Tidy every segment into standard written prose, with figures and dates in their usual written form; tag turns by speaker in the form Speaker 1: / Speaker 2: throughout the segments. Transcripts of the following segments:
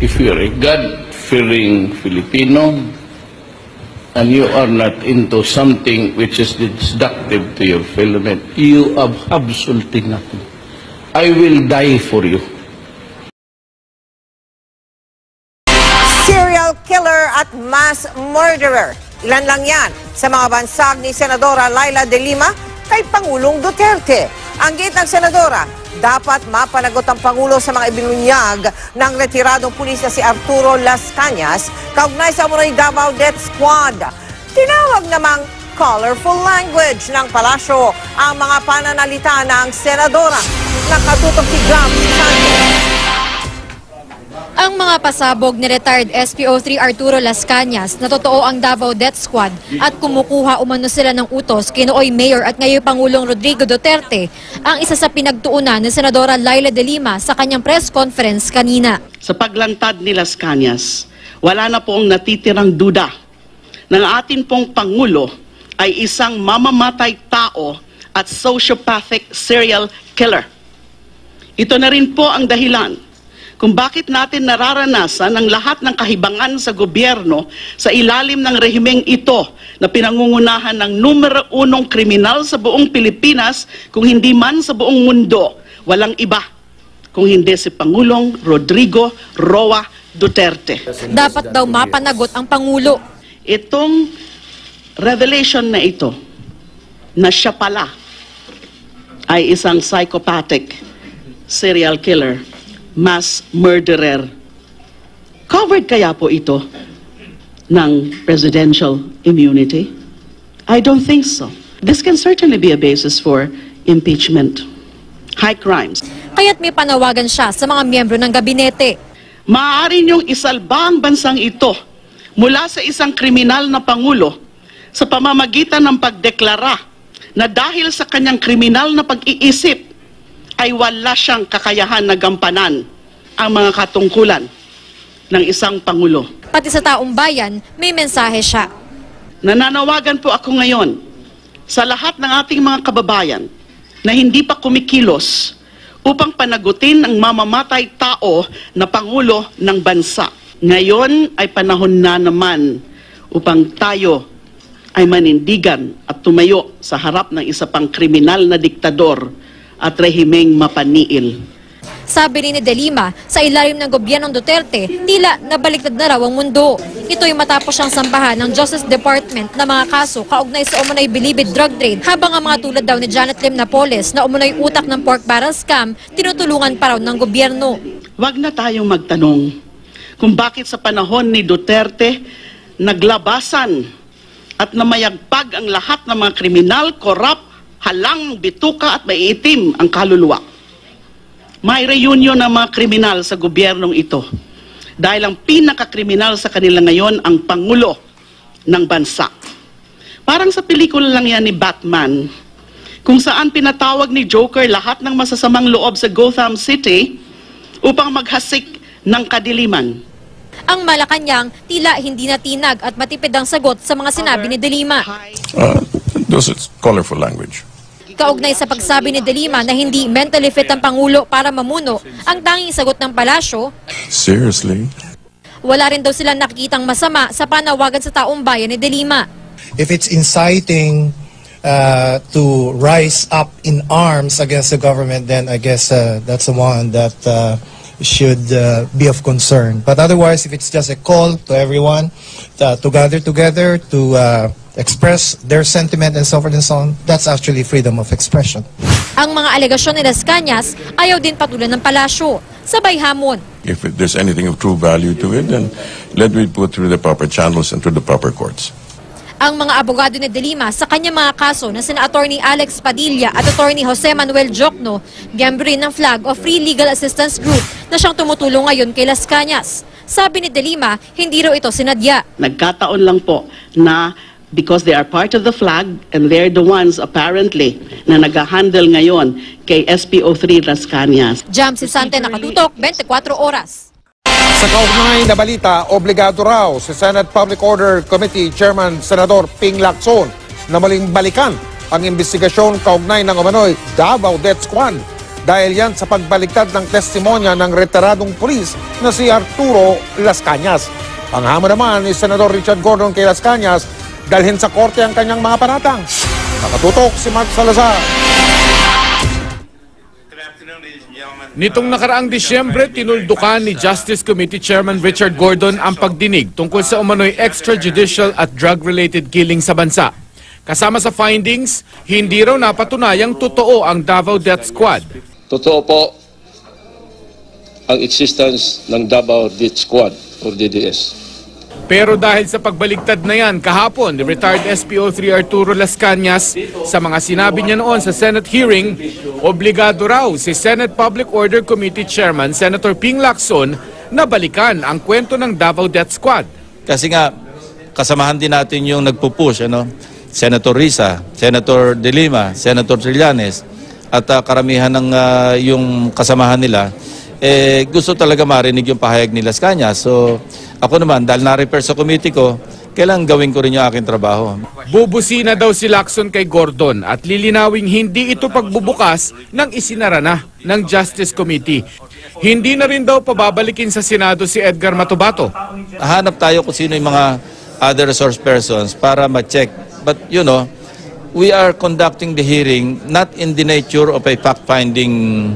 Speaker 1: if you're a God-fearing Filipino and you are not into something which is destructive to your fellow men, you have absolutely nothing. I will die for you.
Speaker 2: Serial killer at mass murderer. Ilan lang yan sa mga bansag ni Senadora Laila de Lima kay Pangulong Duterte. Ang gate ng Senadora, dapat mapanagot ang Pangulo sa mga ibinunyag ng retiradong pulis na si Arturo Las Cañas kaugnay sa Umunoy Davao Death Squad. Tinawag namang colorful language ng palasyo ang mga pananalita ng Senadora. Nakatutok si Graham Sanchez.
Speaker 3: Ang mga pasabog ni retired SPO3 Arturo Las Cañas na totoo ang Davao Death Squad at kumukuha umano sila ng utos kay nooy Mayor at ngayon Pangulong Rodrigo Duterte ang isa sa pinagtuunan ni Senadora Laila de Lima sa kanyang press conference kanina.
Speaker 4: Sa paglantad ni Las Cañas, wala na pong natitirang duda na ang atin pong Pangulo ay isang mamamatay tao at sociopathic serial killer. Ito na rin po ang dahilan kung bakit natin nararanasan ang lahat ng kahibangan sa gobyerno sa ilalim ng rehimeng ito na pinangungunahan ng numero 1 kriminal sa buong Pilipinas, kung hindi man sa buong mundo, walang iba kung hindi si Pangulong Rodrigo Roa Duterte.
Speaker 3: Dapat daw mapanagot ang Pangulo.
Speaker 4: Itong revelation na ito, na siya pala ay isang psychopathic serial killer, mass murderer. Covered kaya po ito ng presidential immunity? I don't think so. This can certainly be a basis for impeachment. High crimes.
Speaker 3: Kaya't may panawagan siya sa mga miyembro ng gabinete.
Speaker 4: Maaari niyong isalba ang bansang ito mula sa isang kriminal na Pangulo sa pamamagitan ng pagdeklara na dahil sa kanyang kriminal na pag-iisip ay wala siyang kakayahan na gampanan ang mga katungkulan ng isang Pangulo.
Speaker 3: Pati sa taong bayan, may mensahe siya.
Speaker 4: Nananawagan po ako ngayon sa lahat ng ating mga kababayan na hindi pa kumikilos upang panagutin ang mamamatay tao na Pangulo ng bansa. Ngayon ay panahon na naman upang tayo ay manindigan at tumayo sa harap ng isa pang kriminal na diktador at rehimeng mapaniil.
Speaker 3: Sabi rin ni De Lima, sa ilalim ng gobyernong Duterte, tila nabaliktad na raw ang mundo. Ito'y matapos siyang sambahan ng Justice Department na mga kaso kaugnay sa umunoy bilibid drug trade, habang ang mga tulad daw ni Janet Lim Napoles na umunoy utak ng pork barrel scam, tinutulungan pa raw ng gobyerno.
Speaker 4: Huwag na tayong magtanong kung bakit sa panahon ni Duterte naglabasan at namayagpag ang lahat ng mga kriminal, korap, halang, bituka at maiitim ang kaluluwa. May reunion ng mga kriminal sa gobyernong ito dahil ang pinakakriminal sa kanila ngayon ang Pangulo ng bansa. Parang sa pelikula lang yan ni Batman, kung saan pinatawag ni Joker lahat ng masasamang loob sa Gotham City upang maghasik ng kadiliman.
Speaker 3: Ang Malacanang tila hindi natinag at matipid ang sagot sa mga sinabi ni De Lima.
Speaker 5: Those is colorful language.
Speaker 3: Kaugnay sa pagsabi ni De Lima na hindi mentally fit ang Pangulo para mamuno, ang tanging sagot ng palasyo,
Speaker 5: Seriously?
Speaker 3: wala rin daw silang nakikitang masama sa panawagan sa taong bayan ni De Lima.
Speaker 6: If it's inciting to rise up in arms against the government, then I guess that's the one that should be of concern. But otherwise, if it's just a call to everyone to gather together, to express their sentiment and so forth and so on, that's actually freedom of expression.
Speaker 3: Ang mga alegasyon ni Las Cañas ayaw din patulan ng palasyo. Sabay hamon.
Speaker 5: If there's anything of true value to it, then let me put through the proper channels and through the proper courts.
Speaker 3: Ang mga abogado ni De Lima sa kanyang mga kaso na sina Attorney Alex Padilla at Attorney Jose Manuel Jocno, miyembro rin ng Flag of Free Legal Assistance Group na siyang tumutulong ngayon kay Las Cañas. Sabi ni De Lima, hindi raw ito sinadya.
Speaker 4: Nagkataon lang po na because they are part of the Flag and they're the ones apparently na nag-handle ngayon kay SPO3 Las Cañas.
Speaker 3: Jam si Sante, nakatutok, 24 oras.
Speaker 7: Sa kaugnay na balita, obligado raw si Senate Public Order Committee Chairman Senador Ping Lacson na maling balikan ang investigasyon kaugnay ng umano'y Davao Death Squad. Dahil yan sa pagbaliktad ng testimonya ng retiradong pulis na si Arturo Las Cañas. Ang hamon naman ni Senador Richard Gordon kay Las Cañas, dalhin sa korte ang kanyang mga panatang. Nakatutok si Mark Salazar.
Speaker 8: Nitong nakaraang Disyembre, tinuldukan ni Justice Committee Chairman Richard Gordon ang pagdinig tungkol sa umano'y extrajudicial at drug-related killing sa bansa. Kasama sa findings, hindi raw napatunayang totoo ang Davao Death Squad.
Speaker 9: Totoo po ang existence ng Davao Death Squad or DDS.
Speaker 8: Pero dahil sa pagbaligtad na yan kahapon ni retired SPO3 Arturo Las Cañas sa mga sinabi niya noon sa Senate hearing, obligado raw si Senate Public Order Committee Chairman Senator Ping Lacson na balikan ang kwento ng Davao Death Squad.
Speaker 10: Kasi nga, kasamahan din natin yung nagpupush, Senator Risa, Senator De Lima, Senator Trillanes, at karamihan ng yung kasamahan nila, gusto talaga marinig yung pahayag ni Las Cañas. So, ako naman, dahil na-repair sa committee ko, kailangan gawin ko rin yung aking trabaho.
Speaker 8: Bubusina daw si Lacson kay Gordon at lilinawing hindi ito pagbubukas ng isinara na ng Justice Committee. Hindi na rin daw pababalikin sa Senado si Edgar Matubato.
Speaker 10: Hanap tayo kung sino yung mga other resource persons para ma-check. But we are conducting the hearing not in the nature of a fact-finding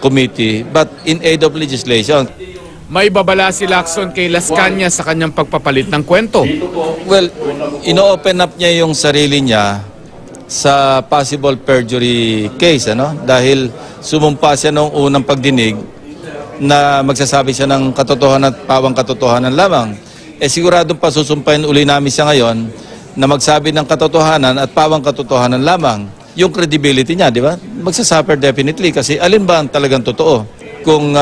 Speaker 10: committee, but in aid of legislation.
Speaker 8: May babala si Lacson kay Las Cañas sa kanyang pagpapalit ng kwento.
Speaker 10: Well, ino-open up niya yung sarili niya sa possible perjury case, Dahil sumumpa siya noong unang pagdinig na magsasabi siya ng katotohanan at pawang katotohanan lamang. Siguradong pasusumpahin uli namin siya ngayon na magsabi ng katotohanan at pawang katotohanan lamang. Yung credibility niya, di ba? Magsasuffer definitely kasi alin ba ang talagang totoo? Kung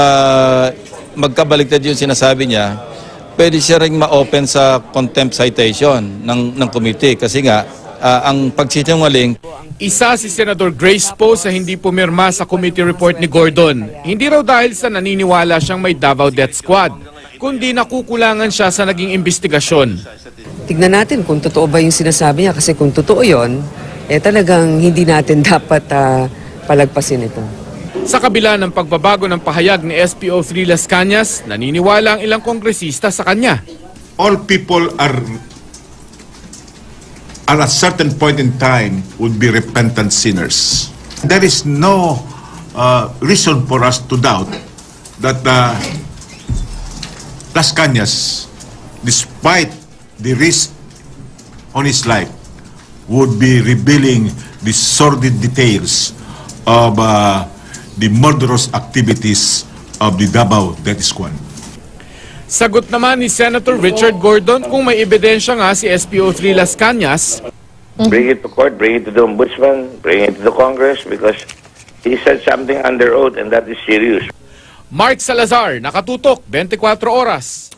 Speaker 10: magkabaligtad yung sinasabi niya, pwede siya ring ma-open sa contempt citation ng committee kasi nga ang pagsisinungaling.
Speaker 8: Isa si Senator Grace Poe sa hindi pumirma sa committee report ni Gordon. Hindi raw dahil sa naniniwala siyang may Davao Death Squad, kundi nakukulangan siya sa naging investigasyon.
Speaker 11: Tignan natin kung totoo ba yung sinasabi niya kasi kung totoo yon, talagang hindi natin dapat palagpasin ito.
Speaker 8: Sa kabila ng pagbabago ng pahayag ni SPO3 Las Cañas, naniniwala ang ilang kongresista sa kanya.
Speaker 12: All people are at a certain point in time would be repentant sinners. There is no reason for us to doubt that Las Cañas, despite the risk on his life, would be revealing the sordid details of the murderous activities of the Davao Death Squad.
Speaker 8: Sagot naman ni Senator Richard Gordon kung may ebidensya nga si SPO3 Las Cañas.
Speaker 13: Bring it to court, bring it to the Ombudsman, bring it to the Congress because he said something under oath and that is serious.
Speaker 8: Mark Salazar, Nakatutok, 24 Oras.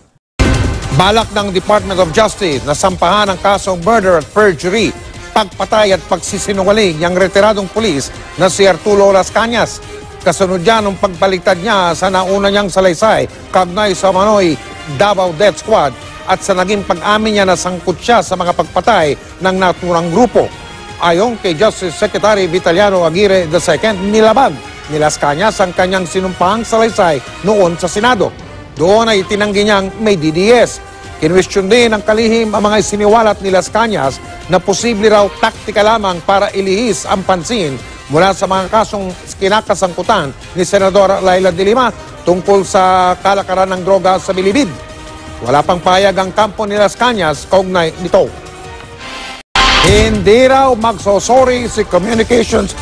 Speaker 7: Balak ng Department of Justice na sampahan ang kasong murder at perjury, pagpatay at pagsisinungaling yung retiradong pulis na si Arturo Las Cañas. Kasunod yan ng pagbaliktad niya sa nauna niyang salaysay kaugnay sa manoy Davao Death Squad at sa naging pag-amin niya na sangkot siya sa mga pagpatay ng naturang grupo. Ayon kay Justice Secretary Vitaliano Aguirre II, nilabag ni Las Cañas ang kanyang sinumpahang salaysay noon sa Senado. Doon ay itinanggi niyang may DDS. Kinwestiyon din ng kalihim ang mga isiniwalat ni Las Cañas na posible raw taktika lamang para ilihis ang pansin mula sa mga kasong kinakasangkutan ni Senadora Laila de Lima tungkol sa kalakaran ng droga sa Bilibid. Wala pang pahayag ang kampo ni Las Cañas kaugnay nito. Hindi raw magsosorry si Communications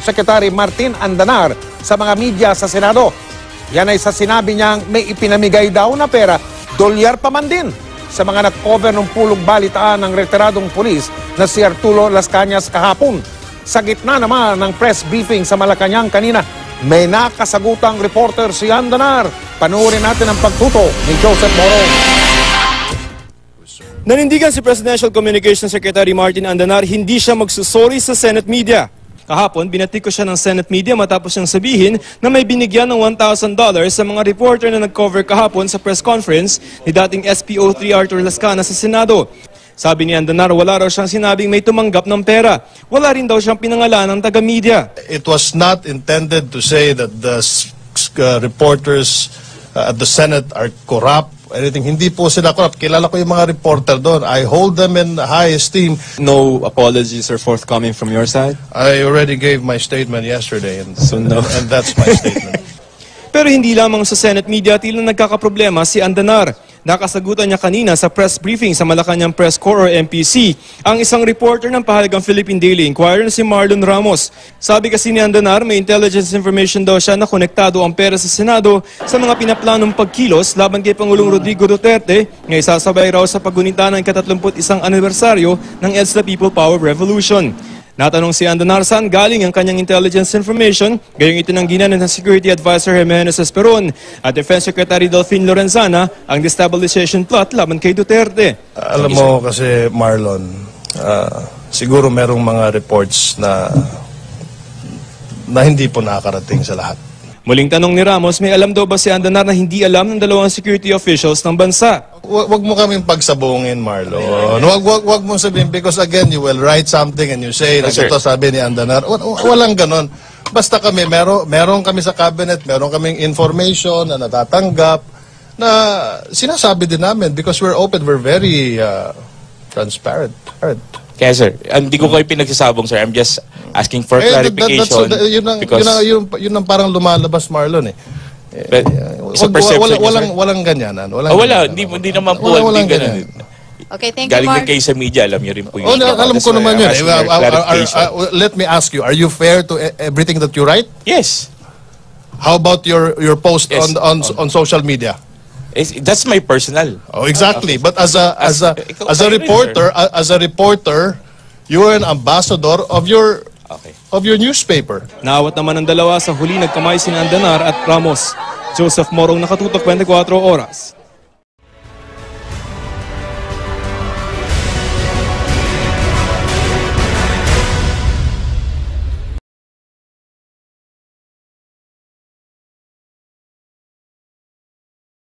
Speaker 7: Secretary Martin Andanar sa mga media sa Senado. Yan ay sa sinabi niyang may ipinamigay daw na pera, dolyar pa man din, sa mga nag-cover ng pulong balitaan ng retiradong pulis na si Arturo Las Cañas kahapon. Sa gitna naman ng press briefing sa Malacanang kanina, may nakasagutang reporter si Andanar. Panuorin natin ang pagtuto ni Joseph Moro.
Speaker 14: Nanindigan si Presidential Communications Secretary Martin Andanar hindi siya magsusori sa Senate media. Kahapon, binatik ko siya ng Senate media matapos siyang sabihin na may binigyan ng $1,000 sa mga reporter na nag-cover kahapon sa press conference ni dating SPO3 Arthur Las Cañas sa Senado. Sabi ni Andanar, wala raw siyang sinabing may tumanggap ng pera. Wala rin daw siyang pinangalan ng taga-media.
Speaker 15: It was not intended to say that the reporters at the Senate are corrupt. Anything. Hindi po sila corrupt. Kilala ko yung mga reporter doon. I hold them in high esteem.
Speaker 14: No apologies are forthcoming from your side?
Speaker 15: I already gave my statement yesterday, and that's my statement.
Speaker 14: Pero hindi lamang sa Senate media tila nagkakaproblema si Andanar. Nakasagutan niya kanina sa press briefing sa Malacanang Press Corps or MPC ang isang reporter ng pahalagang Philippine Daily Inquirer na si Marlon Ramos. Sabi kasi ni Andanar, may intelligence information daw siya na konektado ang pera sa Senado sa mga pinaplanong pagkilos laban kay Pangulong Rodrigo Duterte na isasabay raw sa paggunita ng ika-31 anibersaryo ng EDSA People Power Revolution. Natanong si Andanar saan galing ang kanyang intelligence information, gayong itinanggi na ng Security Advisor Jimenez Esperon at Defense Secretary Delfin Lorenzana ang destabilization plot laban kay Duterte.
Speaker 15: Alam mo kasi, Marlon, siguro merong mga reports na hindi po nakakarating sa lahat.
Speaker 14: Muling tanong ni Ramos, may alam daw ba si Andanar na hindi alam ng dalawang security officials ng bansa?
Speaker 15: Wag mo kaming pagsabungin, Marlon. Wag mong sabihin, because again, you will write something and you say, ito sabi ni Andanar. Walang ganon. Basta kami, meron kami sa cabinet, meron kaming information na natatanggap na sinasabi din namin because we're open, we're very transparent.
Speaker 16: Kaya sir, hindi ko kayo pinagsasabong sir. I'm just asking for clarification.
Speaker 15: Yun ang parang lumalabas, Marlon eh.
Speaker 16: But, sa perception
Speaker 15: walang ganyanan.
Speaker 16: Wala, hindi naman po.
Speaker 15: Walang ganyan.
Speaker 3: Okay, thank you,
Speaker 16: Galing
Speaker 3: Mark.
Speaker 16: na kayo sa media, alam niyo rin po yun.
Speaker 15: Alam ko naman yun. Let me ask you, are you fair to everything that you write?
Speaker 16: Yes.
Speaker 15: How about your post on social media?
Speaker 16: That's my personal.
Speaker 15: Oh, exactly. But as a reporter, you are an ambassador of your newspaper.
Speaker 14: Naawat naman ang dalawa sa huli nagkamay si Andanar at Ramos. Joseph Morong, Nakatutok, 24 Oras.